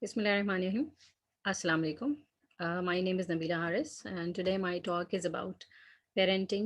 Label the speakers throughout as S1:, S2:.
S1: Bismillahirrahmanirrahim. Assalamu alaikum. My name is Nabila Haris and today my talk is about parenting.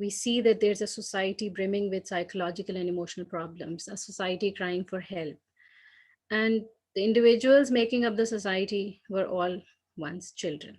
S1: We see that there's a society brimming with psychological and emotional problems, a society crying for help. And the individuals making up the society were all once children.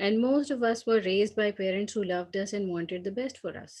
S1: And most of us were raised by parents who loved us and wanted the best for us.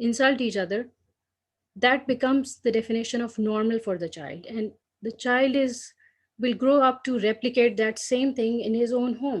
S1: insult each other, that becomes the definition of normal for the child, and the child is will grow up to replicate that same thing in his own home.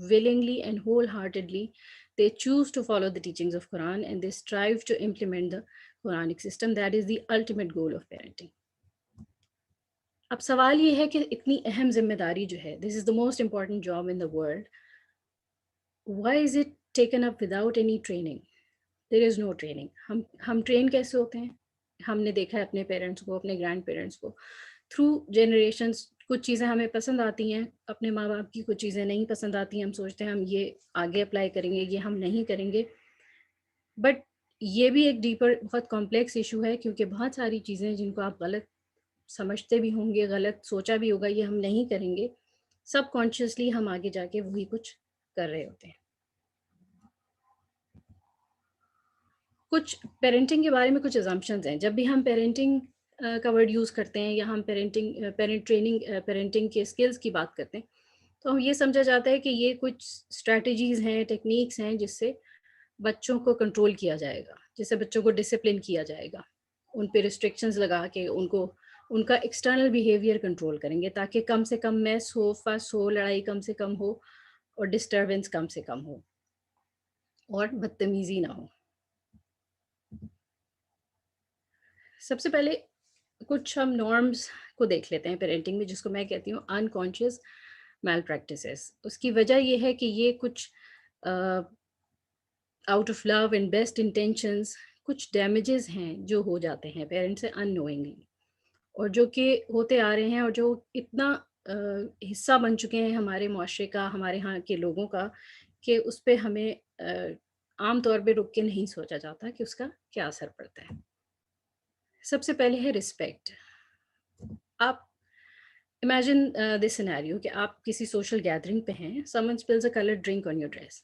S1: willingly and wholeheartedly they choose to follow the teachings of Quran and they strive to implement the Quranic system. That is the ultimate goal of parenting. اب سوال یہ ہے کہ اتنی اہم ذمہ داری جو ہے, this is the most important job in the world, why is it taken up without any training? There is no training. ہم ٹرین کیسے ہوتے ہیں؟ ہم نے دیکھا ہے اپنے پیرنٹس کو, اپنے گرینڈ پیرنٹس کو, تھرو جنریشنس. کچھ چیزیں ہمیں پسند آتی ہیں اپنے ماں باپ کی, کچھ چیزیں نہیں پسند آتی ہیں, ہم سوچتے ہیں ہم یہ آگے اپلائی کریں گے, یہ ہم نہیں کریں گے. بٹ یہ بھی ایک ڈیپر بہت کمپلیکس ایشو ہے, کیونکہ بہت ساری چیزیں جن کو آپ غلط سمجھتے بھی ہوں گے, غلط سوچا بھی ہوگا یہ ہم نہیں کریں گے, سب کانشیسلی ہم آگے جا کے وہی کچھ کر رہے ہوتے ہیں. کچھ پیرنٹنگ کے بارے میں کچھ ازمپشنز ہیں. جب بھی ہم پیرنٹنگ کا ورڈ یوز کرتے ہیں یا ہم پیرنٹ ٹریننگ, پیرنٹنگ کے اسکلز کی بات کرتے ہیں, تو ہم یہ سمجھا جاتا ہے کہ یہ کچھ اسٹریٹجیز ہیں, ٹیکنیکس ہیں جس سے بچوں کو کنٹرول کیا جائے گا, جس سے بچوں کو ڈسپلن کیا جائے گا, ان پہ ریسٹرکشنز لگا کے ان کا ایکسٹرنل بیہیویئر کنٹرول کریں گے, تاکہ کم سے کم میس ہو, فس ہو, لڑائی کم سے کم ہو, اور ڈسٹربنس کم سے کم ہو, اور بدتمیزی نہ ہو. سب سے پہلے کچھ ہم نارمز کو دیکھ لیتے ہیں پیرنٹنگ میں, جس کو میں کہتی ہوں انکانشیس میل پریکٹسز. اس کی وجہ یہ ہے کہ یہ کچھ out of love and best intentions کچھ ڈیمیجز ہیں جو ہو جاتے ہیں پیرنٹ سے ان نوئنگلی, اور جو کہ ہوتے آ رہے ہیں, اور جو اتنا حصہ بن چکے ہیں ہمارے معاشرے کا, ہمارے ہاں کے لوگوں کا, کہ اس پہ ہمیں عام طور پہ رک کے نہیں سوچا جاتا کہ اس کا کیا اثر پڑتا ہے. سب سے پہلے ہے رسپیکٹ. آپ امیجن دس سینیریو کہ آپ کسی سوشل گیدرنگ پہ ہیں, someone spills a colored drink on your dress,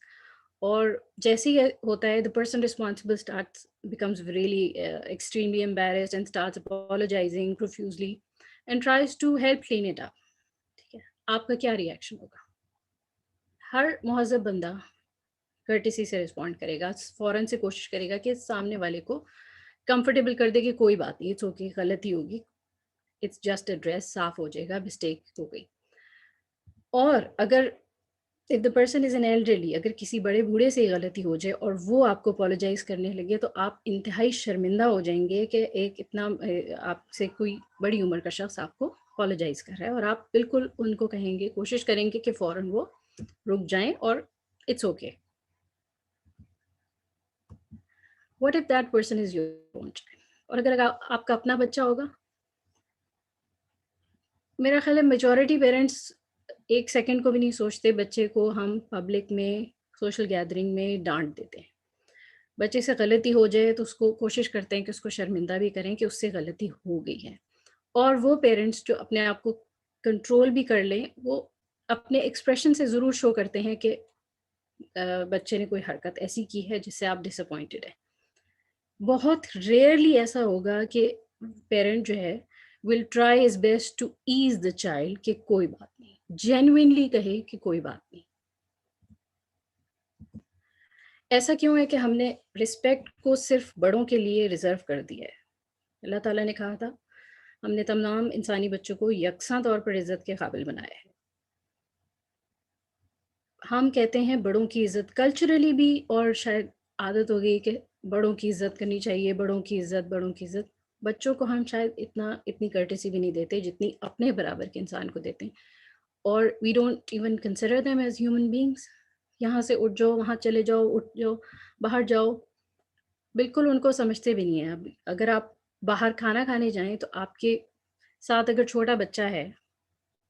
S1: اور جیسے ہی ہوتا ہے the person responsible becomes really extremely embarrassed and starts apologizing profusely and tries to help clean it up. ٹھیک ہے, آپ کا کیا ریئیکشن ہوگا؟ ہر مہذب بندہ کرٹیسی سے رسپونڈ کرے گا, فوراً سے کوشش کرے گا کہ سامنے والے کو کمفرٹیبل کر دے کہ کوئی بات نہیں, اٹس اوکے, غلطی ہوگی, اٹس جسٹ اے ڈریس, صاف ہو جائے گا, مسٹیک ہو گئی. اور اگر if the person is an elderly, اگر کسی بڑے بوڑھے سے غلطی ہو جائے اور وہ آپ کو اپولوجائز کرنے لگے, تو آپ انتہائی شرمندہ ہو جائیں گے کہ ایک اتنا آپ سے کوئی بڑی عمر کا شخص آپ کو اپولوجائز کر رہا ہے, اور آپ بالکل ان کو کہیں گے, کوشش کریں گے کہ فوراً وہ رک جائیں اور it's okay. What if that person is your own child? اور اگر آپ کا اپنا بچہ ہوگا, میرا خیال ہے میجورٹی پیرنٹس ایک سیکنڈ کو بھی نہیں سوچتے بچے کو ہم پبلک میں سوشل گیدرنگ میں ڈانٹ دیتے ہیں. بچے سے غلطی ہو جائے تو اس کو کوشش کرتے ہیں کہ اس کو شرمندہ بھی کریں کہ اس سے غلطی ہو گئی ہے. اور وہ پیرنٹس جو اپنے آپ کو کنٹرول بھی کر لیں, وہ اپنے ایکسپریشن سے ضرور شو کرتے ہیں کہ بچے نے کوئی حرکت ایسی کی ہے جس سے آپ ڈس اپوائنٹڈ ہیں. بہت ریئرلی ایسا ہوگا کہ پیرنٹ جو ہے will try his best to ease the child کہ کوئی بات نہیں, genuinely کہے کہ کوئی بات نہیں. ایسا کیوں ہے کہ ہم نے رسپیکٹ کو صرف بڑوں کے لیے ریزرو کر دیا ہے؟ اللہ تعالیٰ نے کہا تھا ہم نے تمام انسانی بچوں کو یکساں طور پر عزت کے قابل بنایا ہے. ہم کہتے ہیں بڑوں کی عزت کلچرلی بھی, اور شاید عادت ہو گئی کہ بڑوں کی عزت کرنی چاہیے, بڑوں کی عزت, بڑوں کی عزت. بچوں کو ہم شاید اتنی کرٹیسی بھی نہیں دیتے جتنی اپنے برابر کے انسان کو دیتے ہیں. اور we don't even consider them as human beings. یہاں سے اٹھ جاؤ, وہاں چلے جاؤ, اٹھ جاؤ, باہر جاؤ, بالکل ان کو سمجھتے بھی نہیں ہیں. اگر آپ باہر کھانا کھانے جائیں تو آپ کے ساتھ اگر چھوٹا بچہ ہے,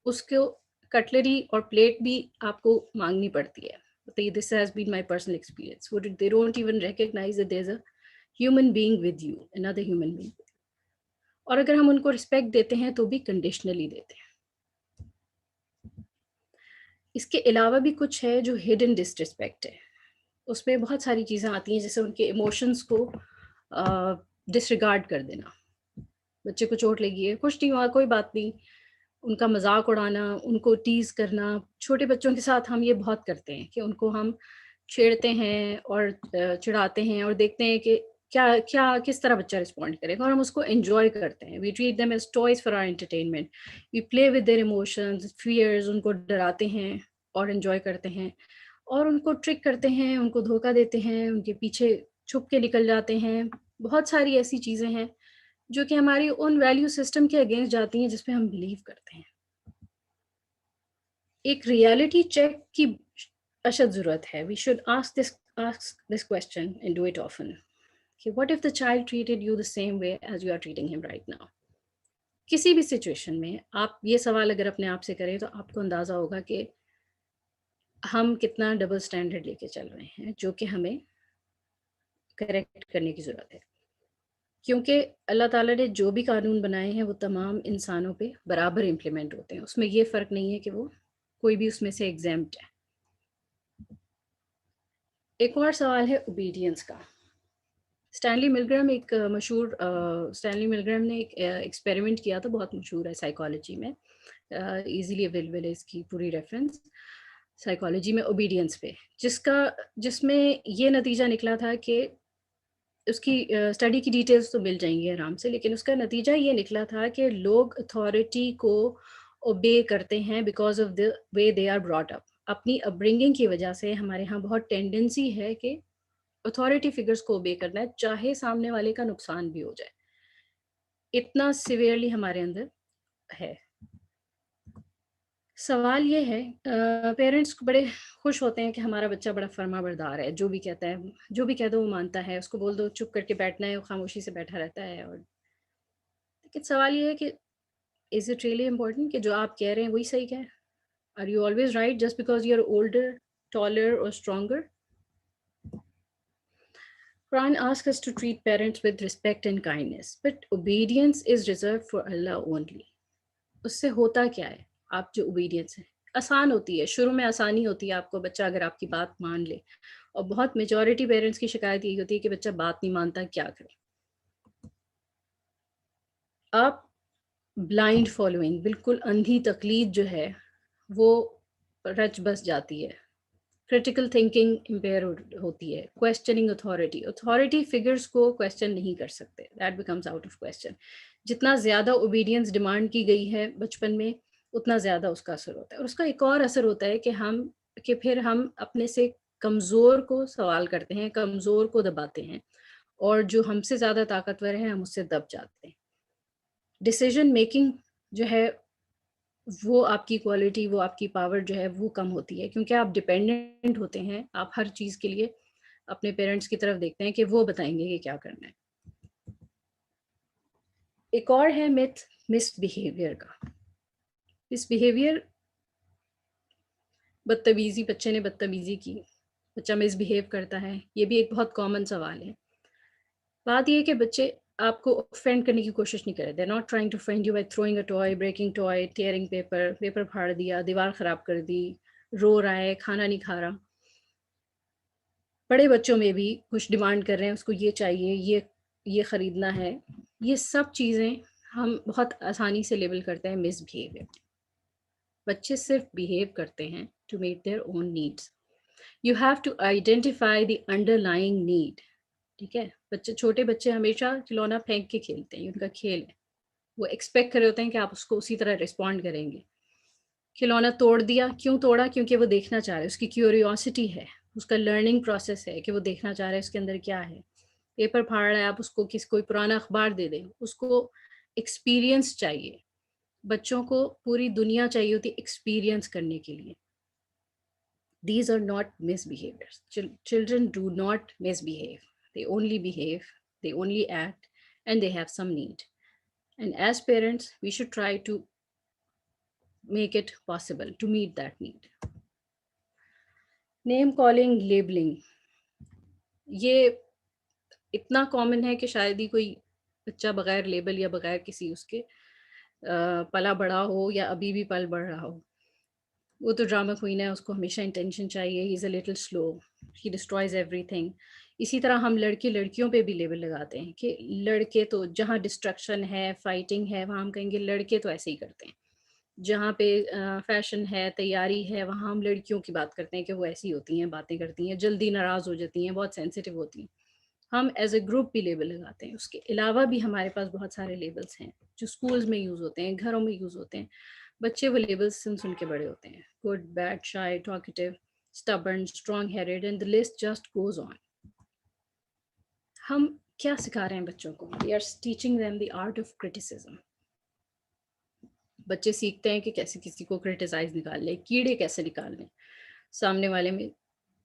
S1: اس کو کٹلری اور پلیٹ بھی آپ کو مانگنی پڑتی ہے. This has been my personal experience. They don't even recognize that there's a human being with you, another human being. اور اگر ہم ان کو رسپیکٹ دیتے ہیں تو بھی کنڈیشنلی دیتے ہیں. اس کے علاوہ بھی کچھ ہے جو ہڈن ڈسرسپیکٹ ہے. اس میں بہت ساری چیزیں آتی ہیں, جیسے ان کے ایموشنس کو ڈسریگارڈ کر دینا. بچے کو چوٹ لگی ہے, کچھ نہیں ہوا, کوئی بات نہیں, ان کا مذاق اڑانا, ان کو ٹیز کرنا. چھوٹے بچوں کے ساتھ ہم یہ بہت کرتے ہیں کہ ان کو ہم چھیڑتے ہیں اور چڑھاتے ہیں, اور دیکھتے ہیں کہ کیا کس طرح بچہ رسپونڈ کرے گا, اور ہم اس کو انجوائے کرتے ہیں. We treat them as toys for our entertainment. We play with their emotions, fears, ان کو ڈراتے ہیں اور انجوائے کرتے ہیں, اور ان کو ٹرک کرتے ہیں, ان کو دھوکہ دیتے ہیں, ان کے پیچھے چھپ کے نکل جاتے ہیں, بہت ساری ایسی چیزیں ہیں جو کہ ہماری ان ویلیو سسٹم کے اگینسٹ جاتی ہیں جس پہ ہم بلیو کرتے ہیں. ایک ریالٹی چیک کی اشد ضرورت ہے. We should ask this question and do it often کہ what if the child treated you the same way as you are treating him right now. کسی بھی سچویشن میں آپ یہ سوال اگر اپنے آپ سے کریں تو آپ کو اندازہ ہوگا کہ ہم کتنا ڈبل سٹینڈرڈ لے کے چل رہے ہیں, جو کہ ہمیں کریکٹ کرنے کی ضرورت ہے. کیونکہ اللہ تعالیٰ نے جو بھی قانون بنائے ہیں وہ تمام انسانوں پہ برابر امپلیمنٹ ہوتے ہیں. اس میں یہ فرق نہیں ہے کہ وہ کوئی بھی اس میں سے ایگزیمپٹ ہے. ایک اور سوال ہے اوبیڈینس کا. اسٹینلی ملگرام ایک مشہور اسٹینلی ملگرام نے ایک ایکسپیریمنٹ کیا تھا, بہت مشہور ہے سائیکالوجی میں, ایزیلی اویلیبل ہے اس کی پوری ریفرنس سائیکالوجی میں اوبیڈینس پہ, جس میں یہ نتیجہ نکلا تھا کہ اس کی اسٹڈی کی ڈیٹیلز تو مل جائیں گی آرام سے, لیکن اس کا نتیجہ یہ نکلا تھا کہ لوگ اتھارٹی کو اوبے کرتے ہیں because of the way they are brought up. اپنی اپ برنگنگ کی وجہ سے ہمارے ہاں بہت ٹینڈنسی ہے کہ اتھارٹی فگرس کو اوبے کرنا ہے, چاہے سامنے والے کا نقصان بھی ہو جائے. اتنا سیویئرلی ہمارے اندر ہے. سوال یہ ہے, پیرنٹس بڑے خوش ہوتے ہیں کہ ہمارا بچہ بڑا فرما بردار ہے, جو بھی کہتا ہے, جو بھی کہہ دو وہ مانتا ہے, اس کو بول دو چپ کر کے بیٹھنا ہے, وہ خاموشی سے بیٹھا رہتا ہے. اور لیکن سوال یہ ہے کہ از اٹ ریئلی امپورٹنٹ کہ جو آپ کہہ رہے ہیں وہی صحیح ہے؟ Are you always right just because you are older, taller اور stronger? Quran asks us to treat parents with respect and kindness, but obedience is reserved for Allah only. اس سے ہوتا کیا ہے؟ آپ جو اوبیڈینس ہے آسان ہوتی ہے, شروع میں آسانی ہوتی ہے آپ کو, بچہ اگر آپ کی بات مان لے, اور بہت میجورٹی پیرنٹس کی شکایت یہی ہوتی ہے کہ بچہ بات نہیں مانتا, کیا کرے. آپ بلائنڈ فالوئنگ, بالکل اندھی تقلید جو ہے وہ رچ بس جاتی ہے. کریٹیکل تھنکنگ امپیئر ہوتی ہے. کویسچننگ اتھارٹی فگرس کو کویسچن نہیں کر سکتے, that becomes out of question. جتنا زیادہ اوبیڈینس ڈیمانڈ کی گئی ہے بچپن میں اتنا زیادہ اس کا اثر ہوتا ہے. اور اس کا ایک اور اثر ہوتا ہے کہ پھر ہم اپنے سے کمزور کو سوال کرتے ہیں, کمزور کو دباتے ہیں, اور جو ہم سے زیادہ طاقتور ہیں ہم اس سے دب جاتے ہیں. ڈیسیژن میکنگ جو ہے وہ آپ کی کوالٹی, وہ آپ کی پاور جو ہے وہ کم ہوتی ہے, کیونکہ آپ ڈپینڈنٹ ہوتے ہیں. آپ ہر چیز کے لیے اپنے پیرنٹس کی طرف دیکھتے ہیں کہ وہ بتائیں گے کہ کیا کرنا ہے. ایک اور ہے مس بیہیویئر کا. مس بیہیویئر بدتمیزی, بچے نے بدتمیزی کی, بچہ مس بیہیو کرتا ہے, یہ بھی ایک بہت کامن سوال ہے. بات یہ ہے کہ بچے آپ کو offend کرنے کی کوشش نہیں کرے. they're not trying to offend you by throwing a toy, breaking toy, tearing paper پھاڑ دیا, دیوار خراب کر دی, رو رہا ہے, کھانا نہیں کھا رہا. بڑے بچوں میں بھی کچھ ڈیمانڈ کر رہے ہیں, اس کو یہ چاہیے, یہ خریدنا ہے. یہ سب چیزیں ہم بہت آسانی سے لیبل کرتے ہیں مس بیہیویئر. بچے صرف بیہیو کرتے ہیں to meet their own needs. You have to identify the underlying need. ٹھیک ہے, چھوٹے بچے ہمیشہ کھلونا پھینک کے کھیلتے ہیں, یہ ان کا کھیل ہے. وہ ایکسپیکٹ کر رہے ہوتے ہیں کہ آپ اس کو اسی طرح رسپونڈ کریں گے. کھلونا توڑ دیا, کیوں توڑا؟ کیونکہ وہ دیکھنا چاہ رہے, اس کی کیوریوسٹی ہے, اس کا لرننگ پروسیس ہے کہ وہ دیکھنا چاہ رہے ہیں اس کے اندر کیا ہے. پیپر پھاڑ رہا ہے, آپ اس کو کوئی پرانا اخبار دے دیں, اس کو ایکسپیرینس چاہیے. بچوں کو پوری دنیا چاہیے ہوتی ایکسپیرینس کرنے کے لیے. These are not misbehaviors. Children do not misbehave. They only behave, they only act, and they have some need. And as parents, we should try to make it possible to meet that need. Name calling, labeling. یہ اتنا common ہے کہ شاید ہی کوئی بچہ بغیر label یا بغیر کسی اس کے پلا بڑا ہو یا ابھی بھی پل بڑھ رہا ہو. وہ تو ڈرامہ کوئین ہے, اس کو ہمیشہ انٹینشن چاہیے. He is a little slow, he destroys everything. اسی طرح ہم لڑکے لڑکیوں پہ بھی لیبل لگاتے ہیں کہ لڑکے تو جہاں ڈسٹرکشن ہے, فائٹنگ ہے, وہاں ہم کہیں گے لڑکے تو ایسے ہی کرتے ہیں. جہاں پہ فیشن ہے, تیاری ہے, وہاں ہم لڑکیوں کی بات کرتے ہیں کہ وہ ایسی ہوتی ہیں, باتیں کرتی ہیں, جلدی ناراض ہو جاتی ہیں, بہت سینسیٹیو ہوتی ہیں. ہم ایز اے گروپ بھی لیبل لگاتے ہیں. اس کے علاوہ بھی ہمارے پاس بہت سارے لیبلس ہیں جو اسکولز میں یوز ہوتے ہیں, گھروں میں یوز ہوتے ہیں. بچے وہ لیبلس سن کے بڑے ہوتے ہیں. Good, bad, shy, talkative, stubborn, strong headed, and the list just goes on. ہم کیا سکھا رہے ہیں بچوں کو؟ We are teaching them the art of criticism. بچے سیکھتے ہیں کہ کیسے کسی کو کرٹیسائز نکال لیں، کیڑے کیسے نکال لیں سامنے والے میں.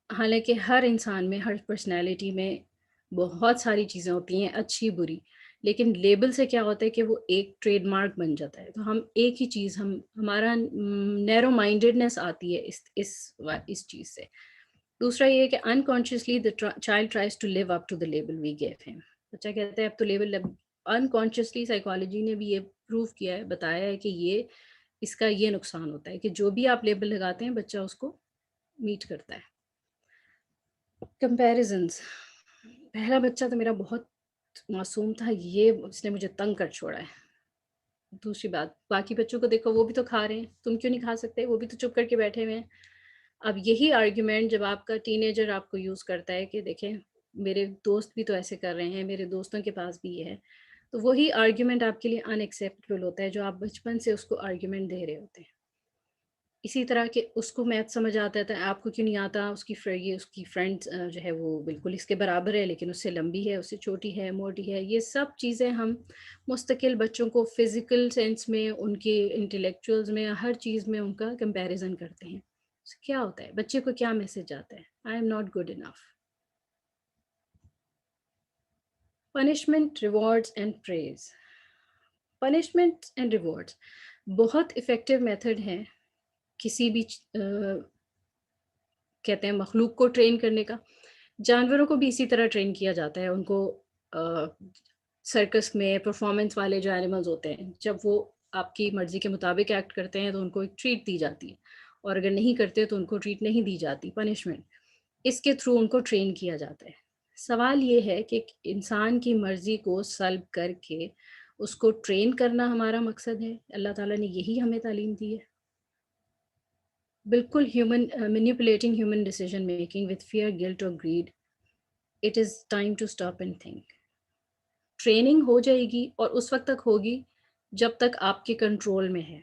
S1: حالانکہ ہر انسان میں، ہر پرسنالٹی میں بہت ساری چیزیں ہوتی ہیں اچھی بری، لیکن لیبل سے کیا ہوتا ہے کہ وہ ایک ٹریڈ مارک بن جاتا ہے. تو ہم ایک ہی چیز، ہمارا نیرو مائنڈیڈنس آتی ہے اس چیز سے. دوسرا یہ ہے کہ unconsciously the child tries to live up to the label we gave him. بچہ کہتا ہے اب تو لیبل، انکانشیسلی سائیکالوجی نے بھی یہ پروف کیا ہے، بتایا ہے کہ یہ اس کا یہ نقصان ہوتا ہے کہ جو بھی آپ لیبل لگاتے ہیں بچہ اس کو میٹ کرتا ہے. کمپیریزنس. پہلا بچہ تو میرا بہت معصوم تھا، یہ اس نے مجھے تنگ کر چھوڑا ہے. دوسری بات، باقی بچوں کو دیکھو وہ بھی تو کھا رہے ہیں، تم کیوں نہیں کھا سکتے؟ وہ بھی تو چپ کر کے بیٹھے ہوئے ہیں. اب یہی آرگیومنٹ جب آپ کا ٹین ایجر آپ کو یوز کرتا ہے کہ دیکھیں میرے دوست بھی تو ایسے کر رہے ہیں، میرے دوستوں کے پاس بھی یہ ہے، تو وہی آرگیومنٹ آپ کے لیے ان ایکسیپٹیبل ہوتا ہے جو آپ بچپن سے اس کو آرگیومنٹ دے رہے ہوتے ہیں. اسی طرح کہ اس کو میتھ سمجھ آتا ہے آپ کو کیوں نہیں آتا، اس کی فرینڈ جو ہے وہ بالکل اس کے برابر ہے لیکن اس سے لمبی ہے، اس سے چھوٹی ہے، موٹی ہے. یہ سب چیزیں ہم مستقل بچوں کو فزیکل سینس میں، ان کے انٹلیکچوئلز میں، ہر چیز میں ان کا کمپیریزن کرتے ہیں. کیا ہوتا ہے بچے کو، کیا میسج آتا ہے؟ I am not good enough. Punishment, rewards and praise. Punishment and rewards بہت افیکٹو میتھڈ ہیں کسی بھی کہتے ہیں مخلوق کو ٹرین کرنے کا. جانوروں کو بھی اسی طرح ٹرین کیا جاتا ہے. ان کو سرکس میں پرفارمنس والے جو اینیملز ہوتے ہیں، جب وہ آپ کی مرضی کے مطابق ایکٹ کرتے ہیں تو ان کو ایک ٹریٹ دی جاتی ہے، اور اگر نہیں کرتے تو ان کو ٹریٹ نہیں دی جاتی، پنشمنٹ. اس کے تھرو ان کو ٹرین کیا جاتا ہے. سوال یہ ہے کہ انسان کی مرضی کو سلب کر کے اس کو ٹرین کرنا ہمارا مقصد ہے؟ اللہ تعالیٰ نے یہی ہمیں تعلیم دی ہے. بالکل manipulating human decision making with fear, guilt or greed. It is time to stop and think. Training ہو جائے گی اور اس وقت تک ہوگی جب تک آپ کے کنٹرول میں ہے،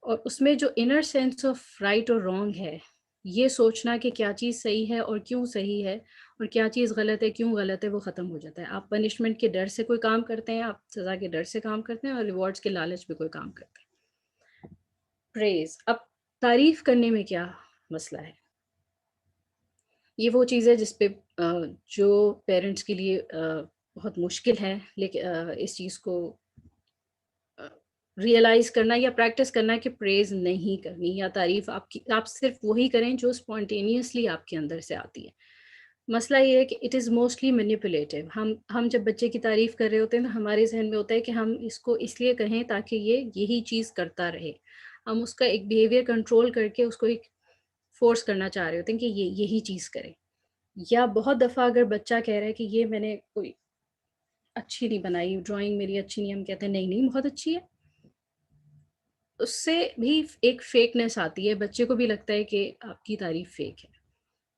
S1: اور اس میں جو انر سینس آف رائٹ اور رانگ ہے، یہ سوچنا کہ کیا چیز صحیح ہے اور کیوں صحیح ہے اور کیا چیز غلط ہے کیوں غلط ہے، وہ ختم ہو جاتا ہے. آپ پنشمنٹ کے ڈر سے کوئی کام کرتے ہیں، آپ سزا کے ڈر سے کام کرتے ہیں، اور ریوارڈز کے لالچ میں کوئی کام کرتے ہیں. پریز. اب تعریف کرنے میں کیا مسئلہ ہے؟ یہ وہ چیز ہے جس پہ جو پیرنٹس کے لیے بہت مشکل ہے، لیکن اس چیز کو ریئلائز کرنا یا پریکٹس کرنا کہ پریز نہیں کرنی یا تعریف آپ صرف وہی کریں جو اسپونٹینیسلی آپ کے اندر سے آتی ہے. مسئلہ یہ ہے کہ اٹ از موسٹلی مینیپولیٹو. ہم جب بچے کی تعریف کر رہے ہوتے ہیں تو ہمارے ذہن میں ہوتا ہے کہ ہم اس کو اس لیے کہیں تاکہ یہ یہی چیز کرتا رہے. ہم اس کا ایک بیہیویئر کنٹرول کر کے اس کو ایک فورس کرنا چاہ رہے ہوتے ہیں کہ یہ یہی چیز کرے. یا بہت دفعہ اگر بچہ کہہ رہا ہے کہ یہ میں نے کوئی اچھی نہیں بنائی، ڈرائنگ میری اچھی نہیں، ہم کہتے ہیں نہیں نہیں بہت اچھی ہے، اس سے بھی ایک فیکنیس آتی ہے، بچے کو بھی لگتا ہے کہ آپ کی تعریف فیک ہے.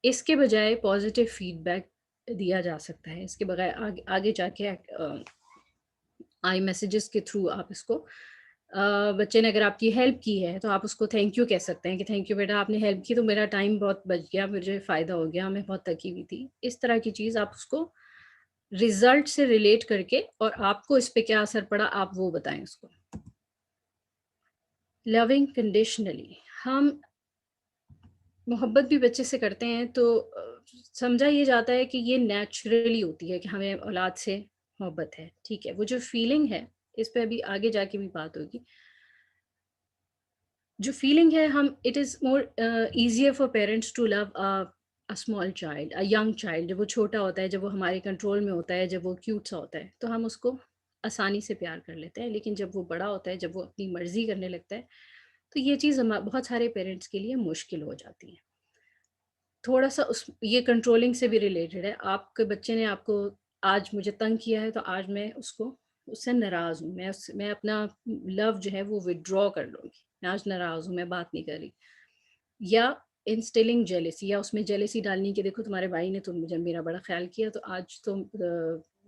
S1: اس کے بجائے پازیٹیو فیڈ بیک دیا جا سکتا ہے. اس کے بغیر آگے جا کے آئی میسیجز کے تھرو آپ اس کو، بچے نے اگر آپ کی ہیلپ کی ہے تو آپ اس کو تھینک یو کہہ سکتے ہیں کہ تھینک یو بیٹا آپ نے ہیلپ کی تو میرا ٹائم بہت بچ گیا، مجھے فائدہ ہو گیا، میں بہت تھکی ہوئی تھی. اس طرح کی چیز آپ اس کو ریزلٹ سے ریلیٹ کر کے، اور آپ کو اس پہ کیا اثر پڑا آپ وہ بتائیں اس کو. لونگ کنڈیشنلی. ہم محبت بھی بچے سے کرتے ہیں تو سمجھا یہ جاتا ہے کہ یہ نیچرلی ہوتی ہے کہ ہمیں اولاد سے محبت ہے، ٹھیک ہے. وہ جو فیلنگ ہے اس پہ ابھی آگے جا کے بھی بات ہوگی. جو فیلنگ ہے it is more easier for parents to love small child, young child. جب وہ چھوٹا ہوتا ہے، جب وہ ہمارے کنٹرول میں ہوتا ہے، جب وہ کیوٹ سا ہوتا ہے تو ہم اس کو آسانی سے پیار کر لیتے ہیں. لیکن جب وہ بڑا ہوتا ہے، جب وہ اپنی مرضی کرنے لگتا ہے تو یہ چیز بہت سارے پیرنٹس کے لیے مشکل ہو جاتی ہے. تھوڑا سا یہ کنٹرولنگ سے بھی ریلیٹڈ ہے. آپ کے بچے نے آپ کو آج مجھے تنگ کیا ہے تو آج میں اس سے ناراض ہوں، میں اپنا لو جو ہے وہ ودرا کر لوں گی، میں آج ناراض ہوں، میں بات نہیں کر رہی. یا انسٹیلنگ جیلیسی، یا اس میں جیلیسی ڈالنی کہ دیکھو تمہارے بھائی نے مجھے میرا بڑا خیال کیا تو آج تو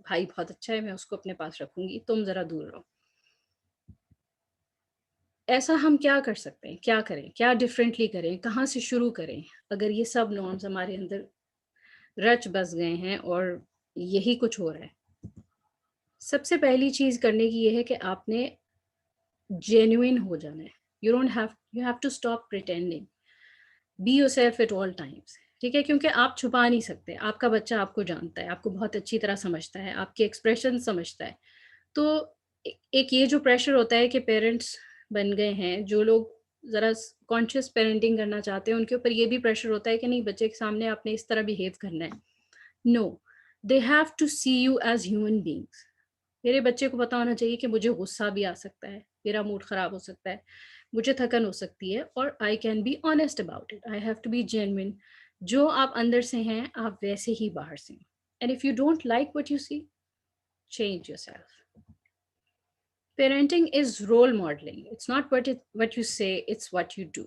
S1: بھائی بہت اچھا ہے، میں اس کو اپنے پاس رکھوں گی، تم ذرا دور رہو. ایسا ہم کیا کر سکتے ہیں، کیا کریں، کیا ڈفرینٹلی کریں، کہاں سے شروع کریں اگر یہ سب نارمز ہمارے اندر رچ بس گئے ہیں اور یہی کچھ ہو رہا ہے؟ سب سے پہلی چیز کرنے کی یہ ہے کہ آپ نے جینوئن ہو جانا ہے. You have to stop pretending. Be yourself at all times. ٹھیک ہے، کیونکہ آپ چھپا نہیں سکتے. آپ کا بچہ آپ کو جانتا ہے، آپ کو بہت اچھی طرح سمجھتا ہے، آپ کے ایکسپریشن سمجھتا ہے. تو ایک یہ جو پریشر ہوتا ہے کہ پیرنٹس بن گئے ہیں، جو لوگ ذرا کانشیس پیرنٹنگ کرنا چاہتے ہیں، ان کے اوپر یہ بھی پریشر ہوتا ہے کہ نہیں، بچے کے سامنے آپ نے اس طرح بیہیو کرنا ہے. No, they have to see you as human beings. میرے بچے کو پتا ہونا چاہیے کہ مجھے غصہ بھی آ سکتا ہے، میرا موڈ خراب ہو سکتا ہے، مجھے تھکن ہو سکتی ہے، اور I can be honest about it. I have to be genuine. جو آپ اندر سے ہیں آپ ویسے ہی باہر سے ہیں. And if you don't like what you see, change yourself. Parenting is role modelling. It's not what you say, it's what you do.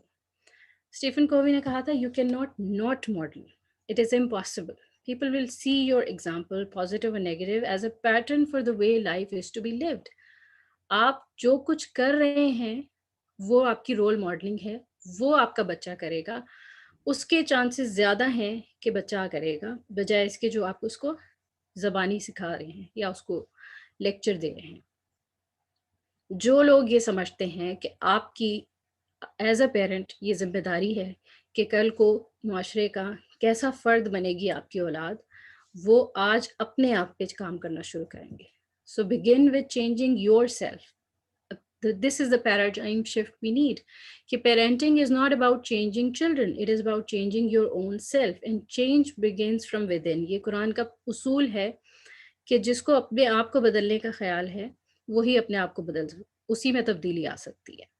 S1: Stephen Covey نے کہا تھا you can not model, it is impossible. People will see your example, positive or negative, as a pattern for the way life is to be lived. آپ جو کچھ کر رہے ہیں وہ آپ کی رول ماڈلنگ ہے، وہ آپ کا بچہ کرے گا. اس کے چانسز زیادہ ہیں کہ بچہ کرے گا، بجائے اس کے جو آپ اس کو زبانی سکھا رہے ہیں یا اس کو لیکچر دے رہے ہیں. جو لوگ یہ سمجھتے ہیں کہ آپ کی ایز اے پیرنٹ یہ ذمہ داری ہے کہ کل کو معاشرے کا کیسا فرد بنے گی آپ کی اولاد، وہ آج اپنے آپ پہ کام کرنا شروع کریں گے. So begin with changing yourself. This is the paradigm shift we need. کہ parenting is not about changing children, it is about changing your own self, and change begins from within. یہ Quran کا اصول ہے کہ جس کو اپنے آپ کو بدلنے کا خیال ہے وہی اپنے آپ کو اسی میں تبدیلی آ سکتی ہے.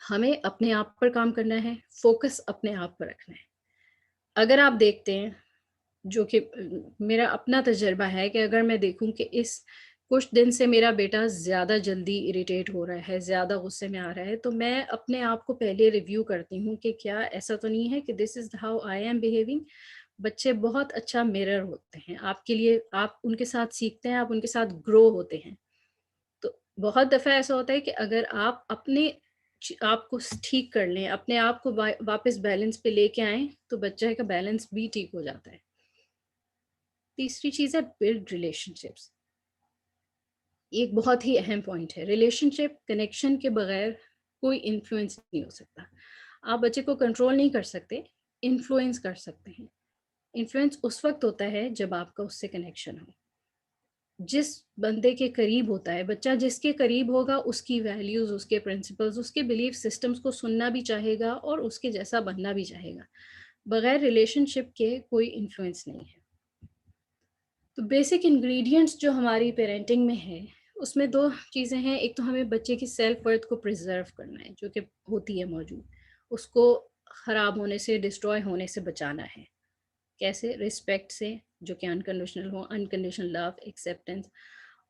S1: ہمیں اپنے آپ پر کام کرنا ہے، فوکس اپنے آپ پر رکھنا ہے. اگر آپ دیکھتے ہیں، جو کہ میرا اپنا تجربہ ہے، کہ اگر میں دیکھوں کہ اس کچھ دن سے میرا بیٹا زیادہ جلدی اریٹیٹ ہو رہا ہے، زیادہ غصے میں آ رہا ہے، تو میں اپنے آپ کو پہلے ریویو کرتی ہوں کہ کیا ایسا تو نہیں ہے کہ this is how I am behaving. بچے بہت اچھا میرر ہوتے ہیں آپ کے لیے. آپ ان کے ساتھ سیکھتے ہیں، آپ ان کے ساتھ گرو ہوتے ہیں. تو بہت دفعہ ایسا ہوتا ہے کہ اگر آپ اپنے آپ کو ٹھیک کر لیں، اپنے آپ کو واپس بیلنس پہ لے کے آئیں، تو بچے کا بیلنس بھی ٹھیک ہو جاتا ہے. تیسری چیز ہے بلڈ ریلیشن شپس. ایک بہت ہی اہم پوائنٹ ہے. ریلیشن شپ کنیکشن کے بغیر کوئی انفلوئنس نہیں ہو سکتا. آپ بچے کو کنٹرول نہیں کر سکتے، انفلوئنس کر سکتے ہیں. انفلوئنس اس وقت ہوتا ہے جب آپ کا اس سے کنیکشن ہو. جس بندے کے قریب ہوتا ہے بچہ، جس کے قریب ہوگا، اس کی ویلیوز، اس کے پرنسپلز، اس کے بلیف سسٹمز کو سننا بھی چاہے گا اور اس کے جیسا بننا بھی چاہے گا. بغیر ریلیشن شپ کے کوئی انفلوئنس نہیں ہے. تو بیسک انگریڈینٹس جو ہماری پیرنٹنگ میں ہے، اس میں دو چیزیں ہیں. ایک تو ہمیں بچے کی سیلف ورتھ کو پریزرو کرنا ہے، جو کہ ہوتی ہے موجود. اس کو خراب ہونے سے، ڈسٹروائے ہونے سے بچانا ہے. کیسے؟ رسپیکٹ سے، جو کہ انکنڈیشنل ہو، انکنڈیشنل لو، ایکسیپٹنس.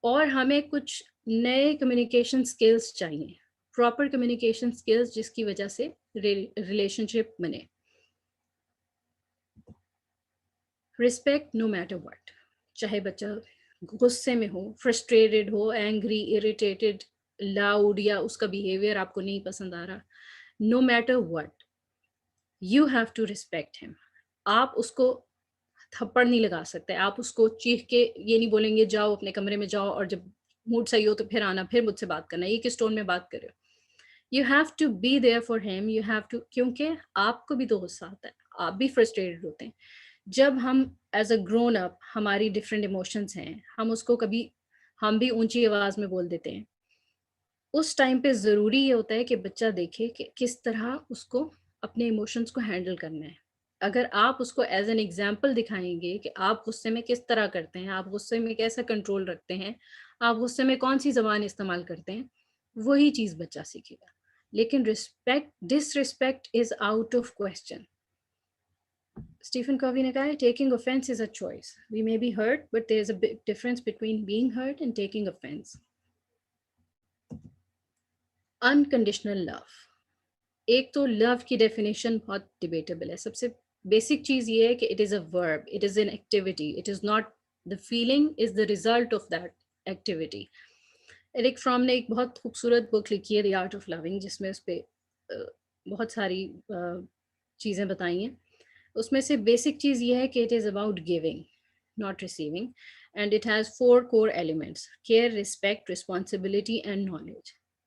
S1: اور ہمیں کچھ نئے کمیونیکیشن سکلز چاہیے، پراپر کمیونیکیشن سکلز، جس کی وجہ سے ریلیشن شپ بنے. Respect know matter what. چاہے بچہ غصے میں ہو، فرسٹریٹڈ ہو، اینگری، اریٹیٹڈ، لاؤڈ، یا اس کا بیہیویئر آپ کو نہیں پسند آ رہا، no matter what, you have to respect him. آپ اس کو تھپڑ نہیں لگا سکتے. آپ اس کو چیخ کے یہ نہیں بولیں گے جاؤ اپنے کمرے میں جاؤ، اور جب موڈ صحیح ہو تو پھر آنا، پھر مجھ سے بات کرنا. یہ کس ٹون میں بات کر رہے ہو؟ You have to be there for him. You have to, کیونکہ آپ کو بھی تو غصہ آتا ہے، آپ بھی فرسٹریٹڈ ہوتے ہیں. جب ہم ایز اے گرون اپ، ہماری ڈفرینٹ ایموشنس ہیں، ہم اس کو کبھی ہم بھی اونچی آواز میں بول دیتے ہیں. اس ٹائم پہ ضروری یہ ہوتا ہے کہ بچہ دیکھے کہ کس طرح اس کو اپنے ایموشنس کو ہینڈل کرنا ہے. اگر آپ اس کو ایز این ایگزامپل دکھائیں گے کہ آپ غصے میں کس طرح کرتے ہیں، آپ غصے میں کیسا کنٹرول رکھتے ہیں، آپ غصے میں کون سی زبان استعمال کرتے ہیں، وہی چیز بچہ سیکھے گا. لیکن disrespect is out of question. Stephen Covey نے کہا ہے taking offense is a choice. We may be hurt, but there is a big difference between being hurt and taking offense. Unconditional love. ایک تو لو کی definition بہت debatable ہے. سب سے basic چیز یہ ہے کہ it is a verb, it is an activity, it is not the feeling, is the result of that activity. Erich Fromm نے ایک بہت خوبصورت بک لکھی ہے دی آرٹ آف لونگ، جس میں اس پہ بہت ساری چیزیں بتائی ہیں. اس میں سے بیسک چیز یہ ہے کہ it is about giving. not receiving, and it has 4 core elements: care, respect, responsibility and knowledge.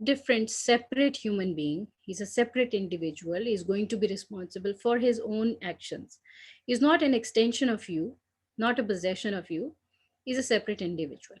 S1: different separate human being, he's a separate individual, he's going to be responsible for his own actions, he's not an extension of you, not a possession of you, he's a separate individual.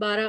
S1: 12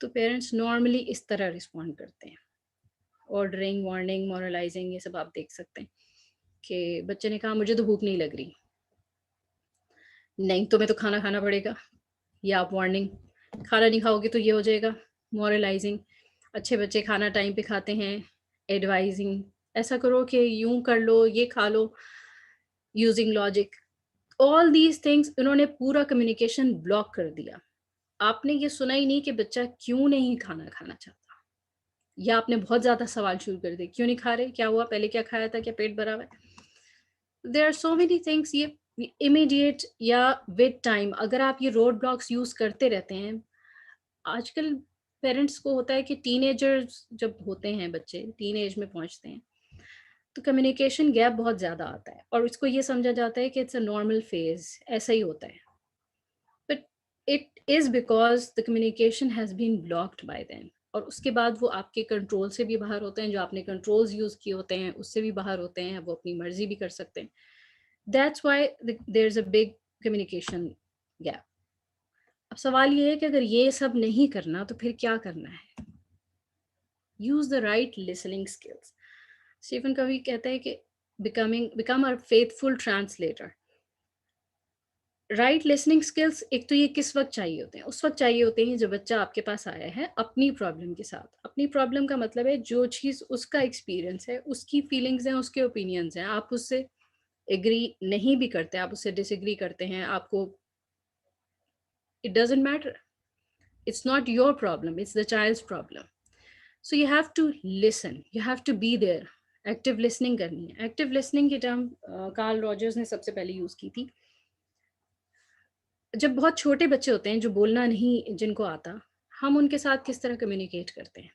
S1: تو parents normally اس طرح respond کرتے ہیں، ordering, warning, moralising, یہ سب آپ دیکھ سکتے ہیں کہ بچے نے کہا مجھے تو بھوک نہیں لگ رہی، نہیں تمہیں تو کھانا کھانا پڑے گا، یا آپ وارننگ، کھانا نہیں کھاؤ گے تو یہ ہو جائے گا، مورلائزنگ، اچھے بچے کھانا ٹائم پہ کھاتے ہیں، ایڈوائزنگ، ایسا کرو کہ یوں کر لو، یہ کھا لو، using logic, all these things. انہوں نے پورا کمیونیکیشن بلاک کر دیا. آپ نے یہ سنا ہی نہیں کہ بچہ کیوں نہیں کھانا کھانا چاہتا، یا آپ نے بہت زیادہ سوال شروع کر دیے، کیوں نہیں کھا رہے، کیا ہوا، پہلے کیا کھایا تھا، کیا پیٹ بھرا ہوا ہے. There are so many things. یہ امیڈیٹ یا ود ٹائم اگر آپ یہ روڈ بلاکس یوز کرتے رہتے ہیں. آج کل پیرنٹس کو ہوتا ہے کہ ٹین ایجرز جب ہوتے ہیں، بچے ٹین ایج میں پہنچتے ہیں تو کمیونیکیشن گیپ بہت زیادہ آتا ہے، اور اس کو یہ سمجھا جاتا ہے کہ اٹس اے نارمل فیز، ایسا ہی ہوتا ہے. But it is because the communication has been blocked by them, اور اس کے بعد وہ آپ کے کنٹرول سے بھی باہر ہوتے ہیں. جو آپ نے کنٹرولز یوز کیے ہوتے ہیں اس سے بھی باہر ہوتے ہیں، وہ اپنی مرضی بھی کر سکتے ہیں. That's why there is a big communication gap. اب سوال یہ ہے کہ اگر یہ سب نہیں کرنا تو پھر کیا کرنا ہے؟ Use the right listening skills. Stephen Covey کہتا ہے کہ become a faithful translator. Right listening skills ایک تو یہ کس وقت چاہیے ہوتے ہیں؟ اس وقت چاہیے ہوتے ہیں جب بچہ آپ کے پاس آیا ہے اپنی پرابلم کے ساتھ. اپنی پرابلم کا مطلب ہے جو چیز اس کا ایکسپیرئنس ہے، اس کی فیلنگز ہیں، اس کے اوپینینز ہیں. آپ اس سے ایگری نہیں بھی کرتے، آپ اس سے ڈس ایگری کرتے ہیں، آپ کو it doesn't matter. It's not your problem, it's the child's problem. So you have to listen, you have to be there. Active listening کرنی ہے. ایکٹیو لسننگ کی ٹرم کارل راجرز نے سب سے پہلے یوز کی تھی. جب بہت چھوٹے بچے ہوتے ہیں جو بولنا نہیں جن کو آتا، ہم ان کے ساتھ کس طرح کمیونیکیٹ کرتے ہیں؟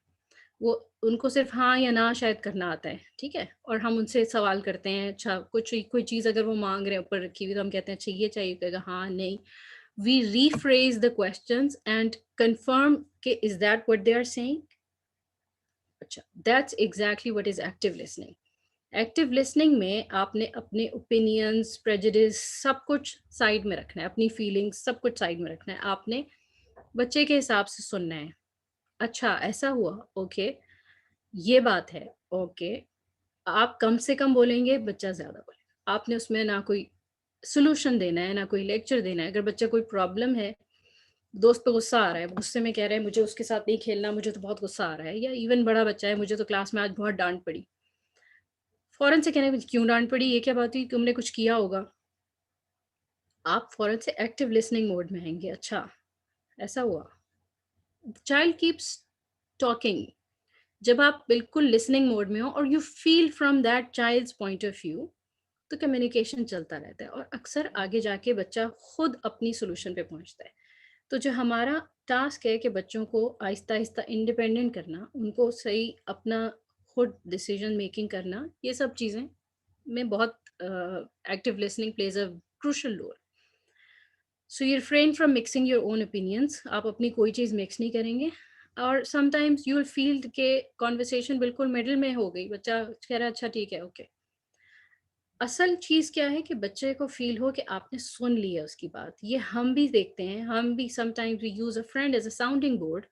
S1: وہ ان کو صرف ہاں یا نہ شاید کرنا آتا ہے، ٹھیک ہے، اور ہم ان سے سوال کرتے ہیں. اچھا کوئی چیز اگر وہ مانگ رہے ہیں اوپر رکھی ہوئی تو ہم کہتے ہیں اچھا یہ چاہیے، کہے گا ہاں نہیں. We rephrase the questions and confirm کہ is that what they are saying. اچھا that's exactly what is active listening. Active listening میں آپ نے اپنے اوپینینس، پریجڈس، سب کچھ سائڈ میں رکھنا ہے، اپنی فیلنگس سب کچھ سائڈ میں رکھنا ہے. آپ نے بچے کے حساب سے سننا ہے. اچھا ایسا ہوا، اوکے یہ بات ہے، اوکے. آپ کم سے کم بولیں گے، بچہ زیادہ بولے گا. آپ نے اس میں نہ کوئی سولوشن دینا ہے، نہ کوئی لیکچر دینا ہے. اگر بچہ کوئی پرابلم ہے، دوست پہ غصہ آ رہا ہے، غصے میں کہہ رہا ہے مجھے اس کے ساتھ نہیں کھیلنا، مجھے تو بہت غصہ آ رہا ہے، یا ایون بڑا بچہ ہے مجھے تو کلاس میں آج بہت ڈانٹ پڑی، فوراً سے کہنا کیوں ڈانٹ پڑی، یہ کیا بات ہوئی، تم نے کچھ کیا ہوگا. آپ فوراً سے ایکٹیو لسننگ موڈ میں آئیں گے. اچھا ایسا ہوا. Child keeps talking. جب آپ بالکل لسننگ موڈ میں ہو اور you feel from that child's point of view, تو کمیونیکیشن چلتا رہتا ہے، اور اکثر آگے جا کے بچہ خود اپنی سولوشن پہ پہنچتا ہے. تو جو ہمارا ٹاسک ہے کہ بچوں کو آہستہ آہستہ انڈیپینڈنٹ کرنا، ان کو صحیح اپنا خود ڈیسیجن میکنگ کرنا، یہ سب چیزیں میں بہت active listening plays a crucial role. So you refrain from mixing your own opinions. آپ اپنی کوئی چیز مکس نہیں کریں گے. اور سم ٹائمز یو ول فیل کہ کانورسیشن بالکل مڈل میں ہو گئی، بچہ کہہ رہا ہے اچھا ٹھیک ہے اوکے. اصل چیز کیا ہے کہ بچے کو فیل ہو کہ آپ نے سن لیا اس کی بات. یہ ہم بھی دیکھتے ہیں، ہم بھی sometimes we use a friend as a sounding board.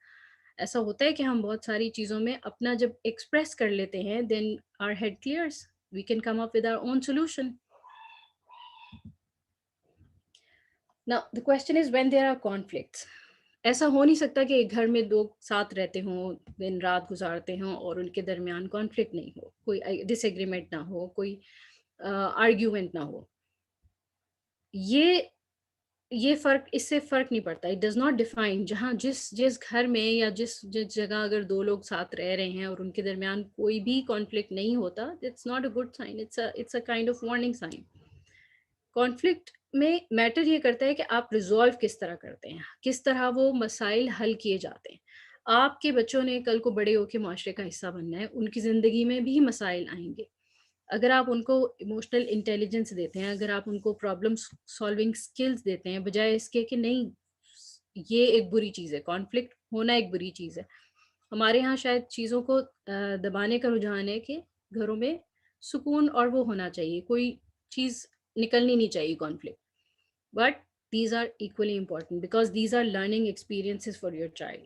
S1: ایسا ہوتا ہے کہ ہم بہت ساری چیزوں میں اپنا جب ایکسپریس کر لیتے ہیں، then our head clears, we can come up with our own solution. Now the question is when there are conflicts. ایسا ہو نہیں سکتا کہ ایک گھر میں دو ساتھ رہتے ہوں، دن رات گزارتے ہوں اور ان کے درمیان کانفلکٹ نہیں ہو، کوئی ڈس ایگریمنٹ نہ ہو، کوئی آرگیومنٹ نہ ہو. یہ فرق، اس سے فرق نہیں پڑتا. It does not define. جہاں جس گھر میں یا جس جگہ اگر دو لوگ ساتھ رہ رہے ہیں اور ان کے درمیان کوئی بھی کانفلکٹ نہیں ہوتا، it's not a good sign, it's a kind of warning sign. Conflict میں میٹر یہ کرتا ہے کہ آپ ریزالو کس طرح کرتے ہیں، کس طرح وہ مسائل حل کیے جاتے ہیں. آپ کے بچوں نے کل کو بڑے ہو کے معاشرے کا حصہ بننا ہے، ان کی زندگی میں بھی مسائل آئیں گے. اگر آپ ان کو ایموشنل انٹیلیجنس دیتے ہیں، اگر آپ ان کو پرابلم سالونگ سکلز دیتے ہیں، بجائے اس کے کہ نہیں یہ ایک بری چیز ہے، کانفلکٹ ہونا ایک بری چیز ہے. ہمارے ہاں شاید چیزوں کو دبانے کا رجحان ہے کہ گھروں میں سکون اور وہ ہونا چاہیے، کوئی چیز نکلنی نہیں چاہیے conflict. But these are actually important because these are learning experiences for your child.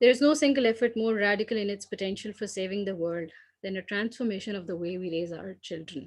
S1: there is no single effort more radical in its potential for saving the world than a transformation of the way we raise our children.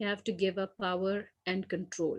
S1: you have to give up power and control.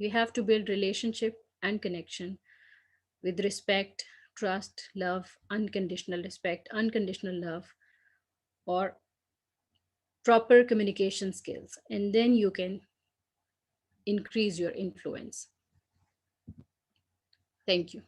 S1: We have to build relationship and connection with respect, trust, love, unconditional respect, unconditional love, or proper communication skills, and then you can increase your influence. Thank you.